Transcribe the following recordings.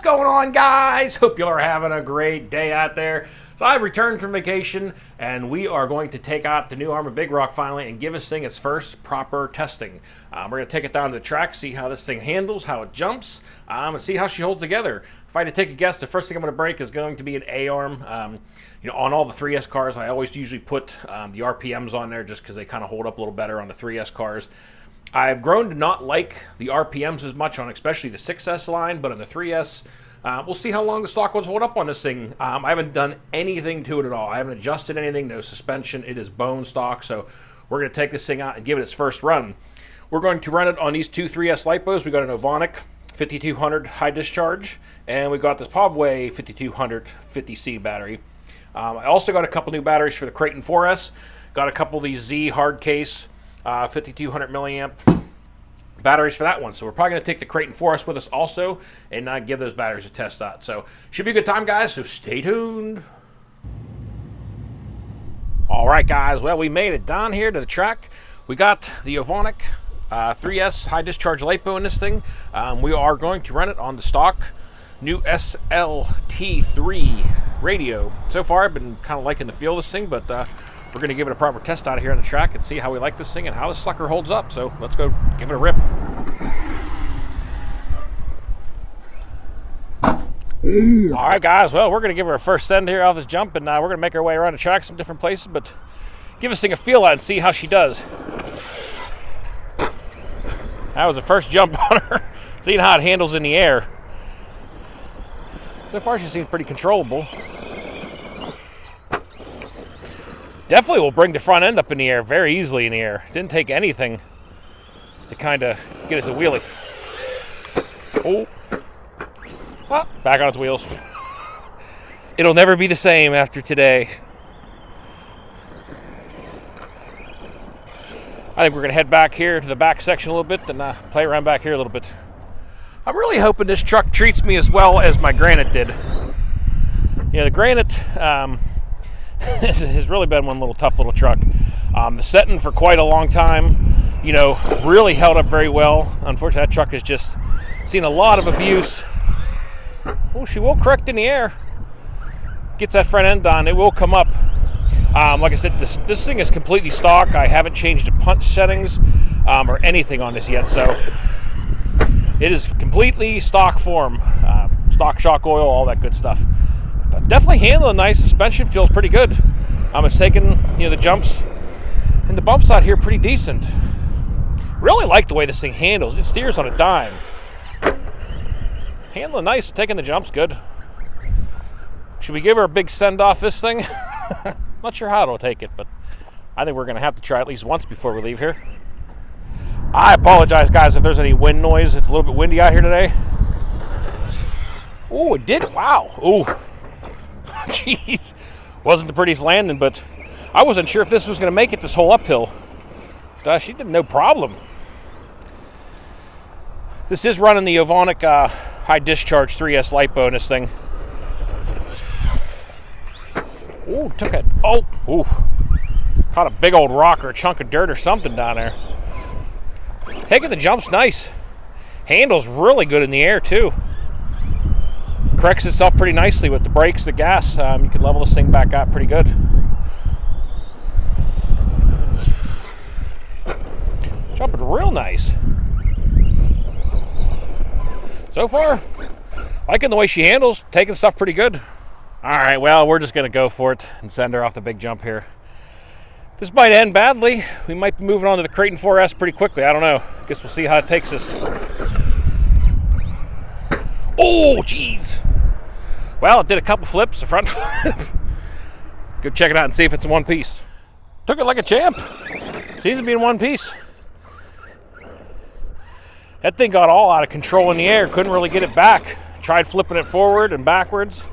going on, guys? Hope you are having a great day out there. So I've returned from vacation, and we are going to take out the new Arrma Big Rock finally and give this thing its first proper testing. We're going to take it down to the track, see how this thing handles, how it jumps, and see how she holds together. If I had to take a guess, the first thing I'm going to break is going to be an A-arm. On all the 3S cars, I always usually put the RPMs on there just because they kind of hold up a little better on the 3S cars. I've grown to not like the RPMs as much on especially the 6S line, but on the 3S, we'll see how long the stock ones hold up on this thing. I haven't done anything to it at all. I haven't adjusted anything, no suspension. It is bone stock, so we're going to take this thing out and give it its first run. We're going to run it on these two 3S lipos. We got an Ovonic 5200 high discharge, and we got this Pavway 5200 50C battery. I also got a couple new batteries for the Creighton 4S. Got a couple of these Z hard case 5200 milliamp batteries for that one. So we're probably going to take the Creighton 4S with us also and give those batteries a test out. So should be a good time, guys, so stay tuned. All right, guys, well, we made it down here to the track. We got the Ovonic 3S high discharge LiPo in this thing. We are going to run it on the stock new SLT3 radio. So far, I've been kind of liking the feel of this thing, but we're going to give it a proper test out here on the track and see how we like this thing and how this sucker holds up. So let's go give it a rip. All right, guys, well, we're going to give her a first send here off this jump, and we're going to make our way around the track some different places, but give this thing a feel out and see how she does. That was the first jump on her, seeing how it handles in the air. So far, she seems pretty controllable. Definitely will bring the front end up in the air very easily in the air. Didn't take anything to kind of get it to wheelie. Oh. Well, back on its wheels. It'll never be the same after today. I think we're going to head back here to the back section a little bit and play around back here a little bit. I'm really hoping this truck treats me as well as my Granite did. You know, the Granite has really been one tough little truck. The setting for quite a long time, really held up very well. Unfortunately, that truck has just seen a lot of abuse. Oh, she will correct in the air. Gets that front end on, it will come up. Like I said, this thing is completely stock. I haven't changed the punch settings or anything on this yet, so it is completely stock form. Stock shock oil, all that good stuff. But definitely handling nice. Suspension feels pretty good. It's taking the jumps and the bumps out here pretty decent. Really like the way this thing handles. It steers on a dime. Handling nice, taking the jumps good. Should we give her a big send off this thing? Not sure how it'll take it, but I think we're going to have to try at least once before we leave here. I apologize, guys, if there's any wind noise. It's a little bit windy out here today. Oh, it did. Wow. Oh, jeez. Wasn't the prettiest landing, but I wasn't sure if this was going to make it this whole uphill. She did no problem. This is running the Ovonic high discharge 3S LiPo in this thing. Oh, took it. Oh, ooh. Caught a big old rock or a chunk of dirt or something down there. Taking the jumps nice. Handles really good in the air too. Corrects itself pretty nicely with the brakes, the gas. You can level this thing back out pretty good. Jumping real nice. So far, liking the way she handles, taking stuff pretty good. All right, well, we're just going to go for it and send her off the big jump here. This might end badly. We might be moving on to the Creighton 4S pretty quickly. I don't know. Guess we'll see how it takes us. Oh, jeez. Well, it did a couple flips, the front flip. Go check it out and see if it's in one piece. Took it like a champ. Seems to be in one piece. That thing got all out of control in the air. Couldn't really get it back. Tried flipping it forward and backwards.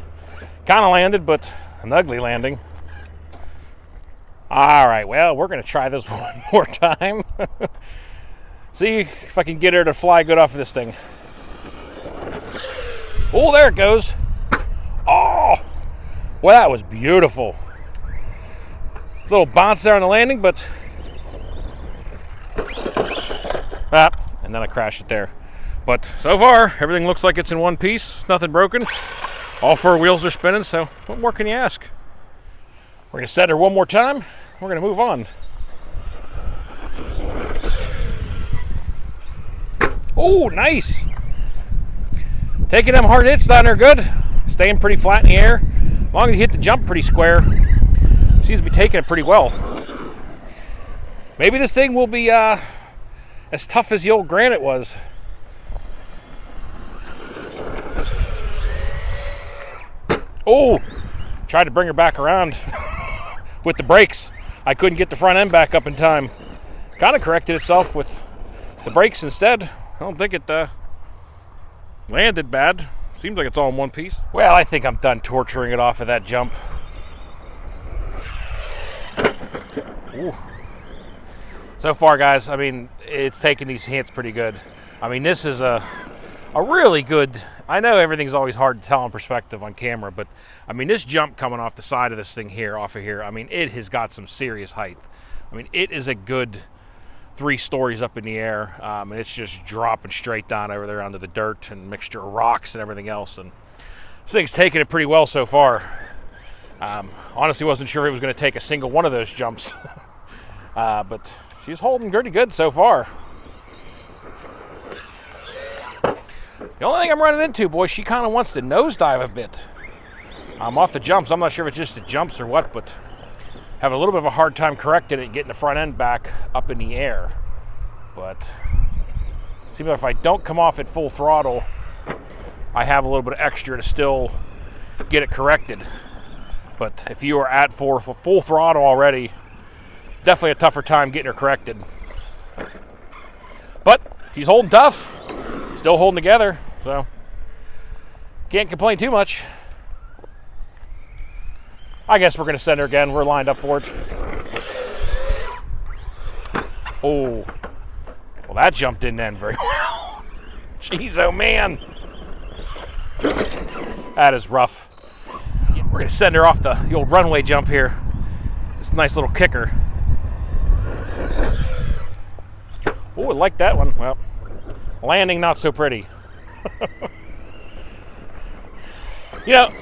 Kind of landed, but an ugly landing. All right, well, we're going to try this one more time. See if I can get her to fly good off of this thing. Oh, there it goes. Oh, well, that was beautiful. Little bounce there on the landing, but and then I crashed it there. But so far, everything looks like it's in one piece, nothing broken. All 4 wheels are spinning, so what more can you ask? We're gonna set her one more time. We're gonna move on. Oh, nice. Taking them hard hits down there good. Staying pretty flat in the air. As long as you hit the jump pretty square, seems to be taking it pretty well. Maybe this thing will be as tough as the old Granite was. Oh, tried to bring her back around with the brakes. I couldn't get the front end back up in time. Kind of corrected itself with the brakes instead. I don't think it landed bad. Seems like it's all in one piece. Well, I think I'm done torturing it off of that jump. Ooh. So far, guys, I mean, it's taking these hits pretty good. I mean, this is a really good... I know everything's always hard to tell in perspective on camera, but I mean, this jump coming off the side of this thing here, off of here, I mean, it has got some serious height. I mean, it is a good 3 stories up in the air, and it's just dropping straight down over there onto the dirt and mixture of rocks and everything else. And this thing's taking it pretty well so far. Honestly, wasn't sure it was going to take a single one of those jumps, but she's holding pretty good so far. The only thing I'm running into, boy, she kind of wants to nosedive a bit. I'm off the jumps. I'm not sure if it's just the jumps or what, but have a little bit of a hard time correcting it and getting the front end back up in the air. But it seems like if I don't come off at full throttle, I have a little bit of extra to still get it corrected. But if you are at full throttle already, definitely a tougher time getting her corrected. But she's holding tough, still holding together, so can't complain too much. I guess we're going to send her again. We're lined up for it. Oh, well, that jump didn't end very well. Jeez, oh man, that is rough. We're going to send her off the old runway jump here. This nice little kicker. Oh, I like that one. Well, landing not so pretty. You know,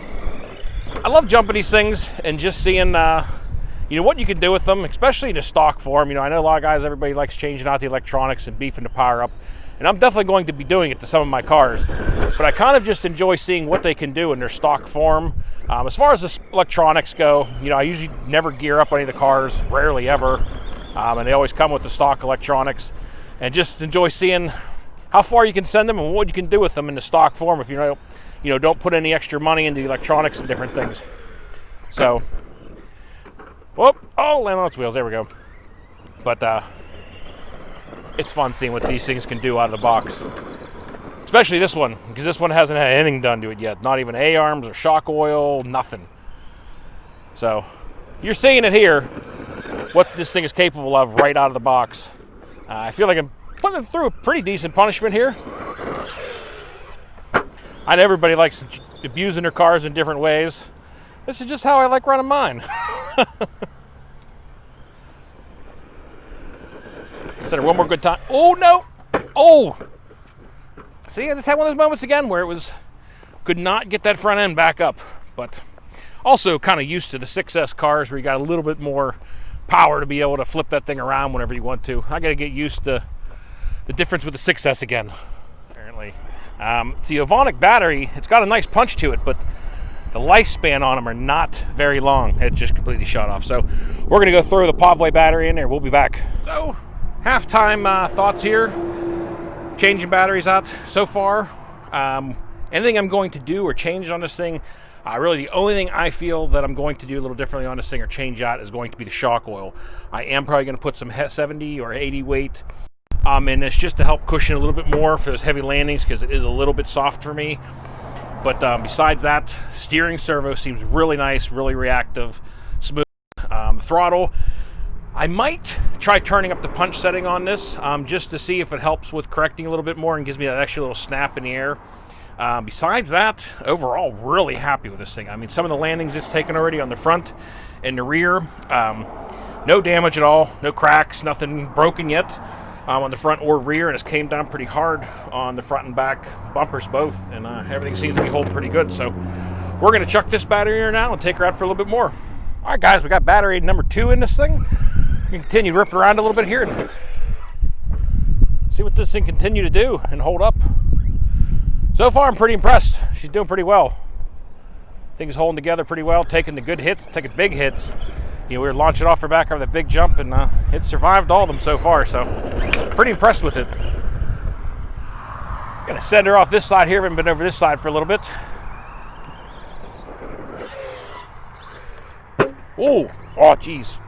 I love jumping these things and just seeing, you know, what you can do with them, especially in a stock form. You know, I know a lot of guys, everybody likes changing out the electronics and beefing the power up, and I'm definitely going to be doing it to some of my cars. But I kind of just enjoy seeing what they can do in their stock form. As far as the electronics go, you know, I usually never gear up any of the cars, rarely ever, and they always come with the stock electronics. And just enjoy seeing how far you can send them and what you can do with them in the stock form if you know, don't put any extra money into the electronics and different things. So, whoop, oh, land on its wheels, there we go. But it's fun seeing what these things can do out of the box. Especially this one, because this one hasn't had anything done to it yet. Not even A-arms or shock oil, nothing. So, you're seeing it here, what this thing is capable of right out of the box. I feel like I'm putting through a pretty decent punishment here. I know everybody likes abusing their cars in different ways. This is just how I like running mine. Set her one more good time. Oh, no. Oh. See, I just had one of those moments again where could not get that front end back up. But also kind of used to the 6S cars where you got a little bit more power to be able to flip that thing around whenever you want to. I got to get used to the difference with the 6S again, apparently. It's the Ovonic battery. It's got a nice punch to it, but the lifespan on them are not very long. It just completely shut off. So we're going to go throw the Pavway battery in there. We'll be back. So halftime thoughts here. Changing batteries out so far. Anything I'm going to do or change on this thing, really the only thing I feel that I'm going to do a little differently on this thing or change out is going to be the shock oil. I am probably going to put some 70 or 80 weight in this just to help cushion a little bit more for those heavy landings because it is a little bit soft for me. But besides that, steering servo seems really nice, really reactive, smooth. The throttle, I might try turning up the punch setting on this just to see if it helps with correcting a little bit more and gives me that extra little snap in the air. Besides that, overall, really happy with this thing. I mean, some of the landings it's taken already on the front and the rear, no damage at all, no cracks, nothing broken yet. on the front or rear, and it's came down pretty hard on the front and back bumpers both, and everything seems to be holding pretty good. So we're going to chuck this battery here now and take her out for a little bit more. All right, guys, we got battery number 2 in this thing. We can continue ripping around a little bit here and see what this thing continue to do and hold up. So far, I'm pretty impressed. She's doing pretty well. Things holding together pretty well, taking the good hits, taking big hits. You know, we were launching off her back over that big jump, and it survived all of them so far, so pretty impressed with it. Gonna send her off this side here. Haven't been over this side for a little bit. Oh, geez.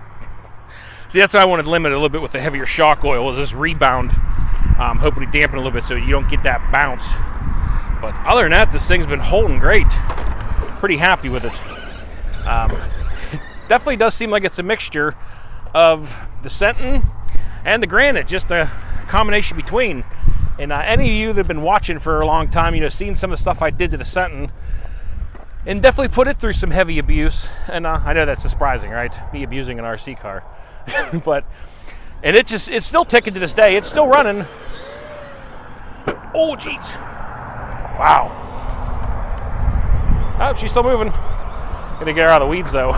See, that's why I wanted to limit it a little bit with the heavier shock oil, is this rebound. Hopefully dampen a little bit so you don't get that bounce. But other than that, this thing's been holding great. Pretty happy with it. It definitely does seem like it's a mixture of the Senton and the Granite, just a combination between. And any of you that have been watching for a long time, you know, seen some of the stuff I did to the Senton, and definitely put it through some heavy abuse. And I know that's surprising, right? Me abusing an RC car. And it's still ticking to this day. It's still running. Oh, jeez. Wow. Oh, she's still moving. Gonna get her out of the weeds, though.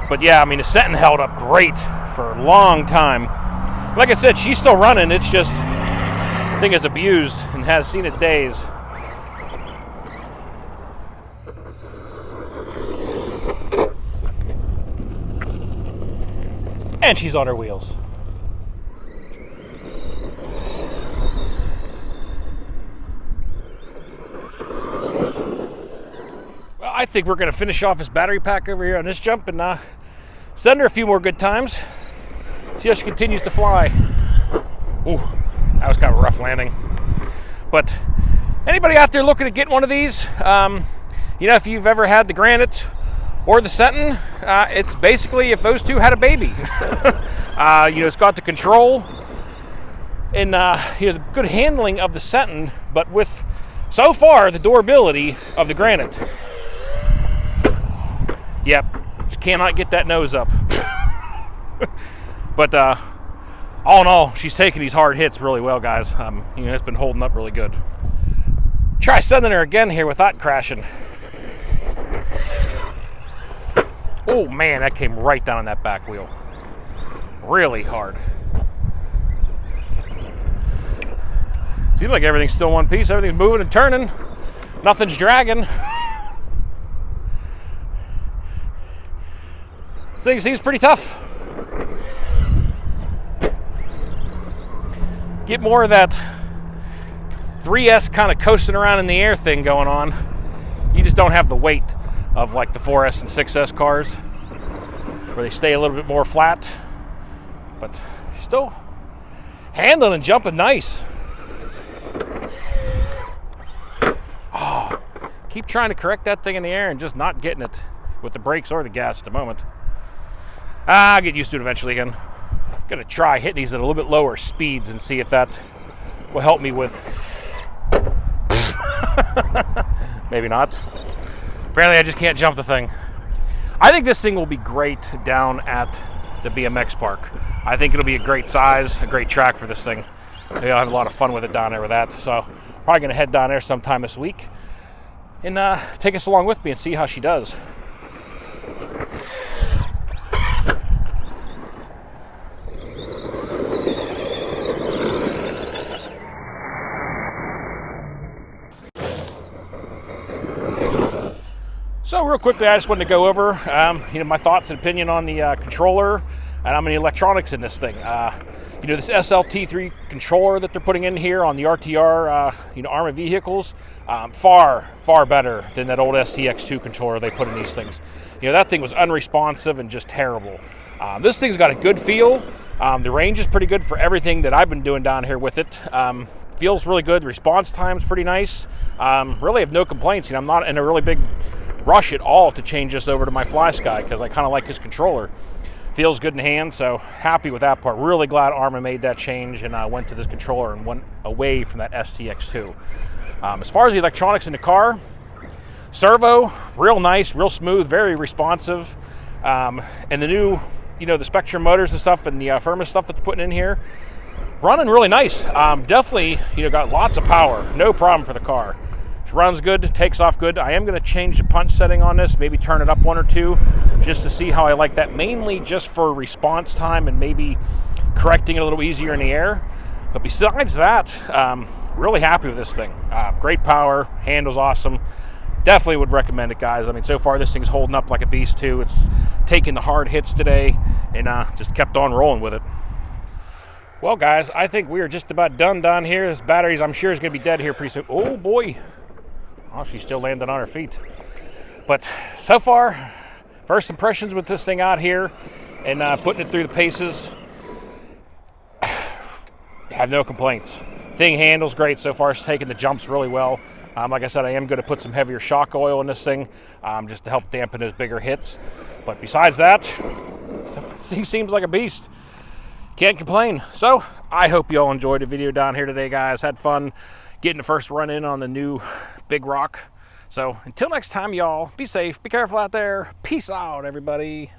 But yeah, I mean, the Senton held up great for a long time. Like I said, she's still running. It's just, the thing is abused and has seen it days. And she's on her wheels. Well, I think we're going to finish off this battery pack over here on this jump and send her a few more good times. See how she continues to fly. Ooh, that was kind of a rough landing. But anybody out there looking to get one of these, you know, if you've ever had the Granite or the Senton, it's basically if those two had a baby. You know, it's got the control and you know, the good handling of the Senton, but with so far the durability of the Granite. Yep, just cannot get that nose up. But all in all, she's taking these hard hits really well, guys. You know, it's been holding up really good. Try sending her again here without crashing. Oh man, that came right down on that back wheel. Really hard. Seems like everything's still in one piece. Everything's moving and turning. Nothing's dragging. This thing seems pretty tough. Get more of that 3S kind of coasting around in the air thing going on. You just don't have the weight of like the 4S and 6S cars, where they stay a little bit more flat, but still handling and jumping nice. Oh, keep trying to correct that thing in the air and just not getting it with the brakes or the gas at the moment. I'll get used to it eventually again. Gonna try hitting these at a little bit lower speeds and see if that will help me with. Maybe not. Apparently I just can't jump the thing. I think this thing will be great down at the BMX park. I think it'll be a great size, a great track for this thing. Maybe I'll have a lot of fun with it down there with that. So probably gonna head down there sometime this week and take us along with me and see how she does. So real quickly, I just wanted to go over, you know, my thoughts and opinion on the controller and how many electronics in this thing. You know, this SLT3 controller that they're putting in here on the RTR, you know, Arrma vehicles, far better than that old STX2 controller they put in these things. You know, that thing was unresponsive and just terrible. This thing's got a good feel. The range is pretty good for everything that I've been doing down here with it. Feels really good. Response time's pretty nice. Really have no complaints. You know, I'm not in a really big rush at all to change this over to my FlySky because I kind of like his controller. Feels good in hand, so happy with that part. Really glad Arrma made that change and went to this controller and went away from that STX2. As far as the electronics in the car, servo, real nice, real smooth, very responsive. And the new, you know, the Spectrum motors and stuff and the Firma stuff that's putting in here, Running really nice. Definitely, got lots of power. No problem for the car. It runs good, takes off good. I am going to change the punch setting on this, maybe turn it up 1 or 2, just to see how I like that, mainly just for response time and maybe correcting it a little easier in the air. But besides that, really happy with this thing. Great power, handles awesome. Definitely would recommend it, guys. I mean, so far this thing's holding up like a beast too. It's taking the hard hits today and just kept on rolling with it. Well, guys, I think we are just about done down here. This battery's, I'm sure, is going to be dead here pretty soon. Oh, boy. Oh, she's still landing on her feet. But so far, first impressions with this thing out here and putting it through the paces, have no complaints. Thing handles great so far. It's taking the jumps really well. Like I said, I am going to put some heavier shock oil in this thing just to help dampen those bigger hits. But besides that, this thing seems like a beast. Can't complain. So I hope you all enjoyed the video down here today, guys. Had fun getting the first run in on the new Big Rock. So until next time, y'all, be safe, be careful out there. Peace out, everybody.